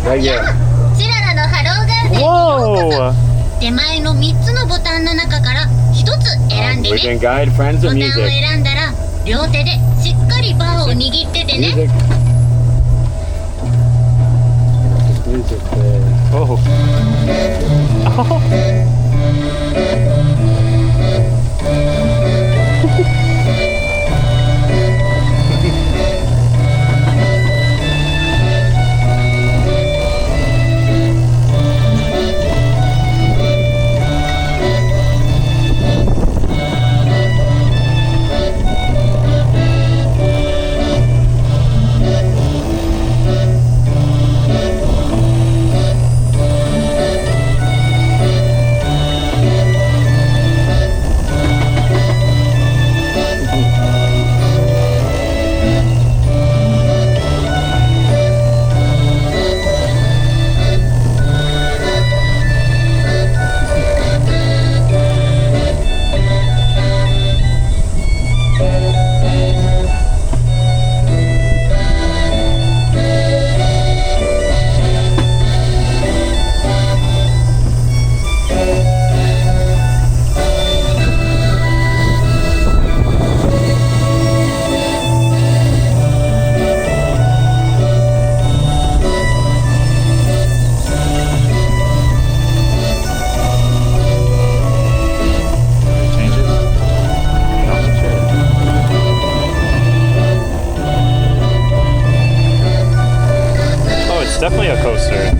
Right here. チララのハローガーデンにようこそ。手前の3つのボタンの中から1つ選んでね。 We can guide friends ボ with タンを music. 選んだら両手でしっかりバーを握っててね。 Music. Music there. Oh. It's definitely a coaster.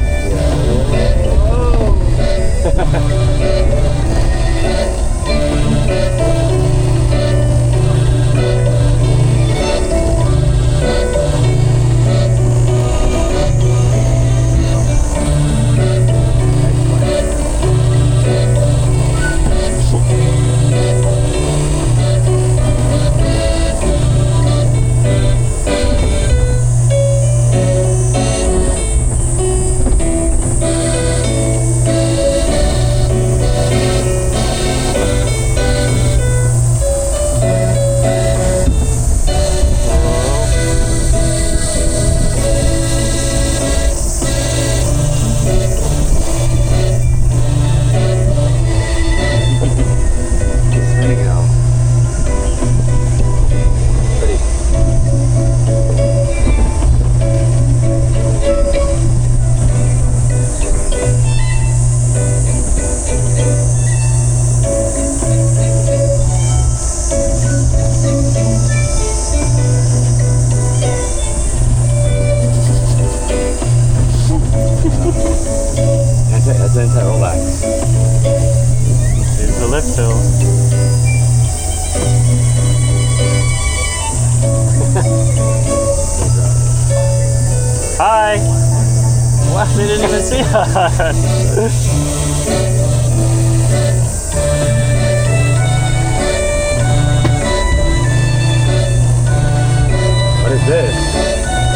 That's anti-relax. Here's the lift hill. Hi! Wow, they didn't even see us! What is this?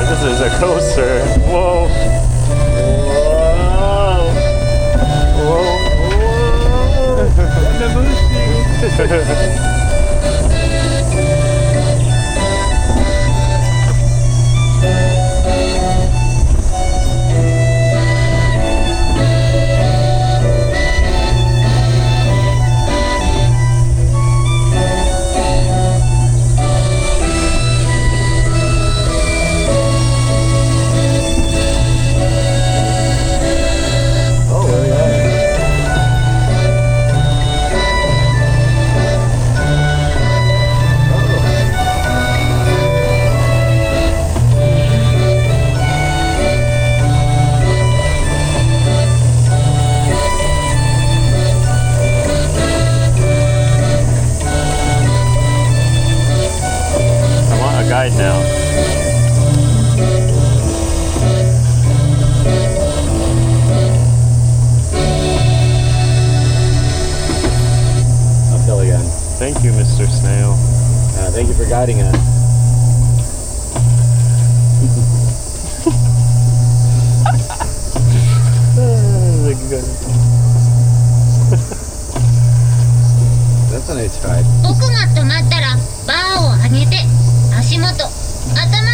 This is a coaster. Whoa! Whoa! Den-Den-mushi! Guide now. Uphill again. Thank you, Mr. Snail. Thank you for guiding us. That's a nice ride. 僕が止まったらバーを上げて足元頭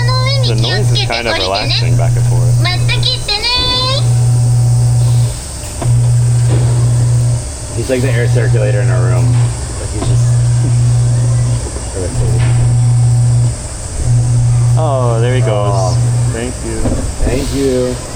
の上に The 気を noise つ is けて kind 降 of りてね。 relaxing back and forth. また切ってね。He's like the air circulator in our room. Like he's just irritated. Oh, there he goes. Oh. Thank you. Thank you.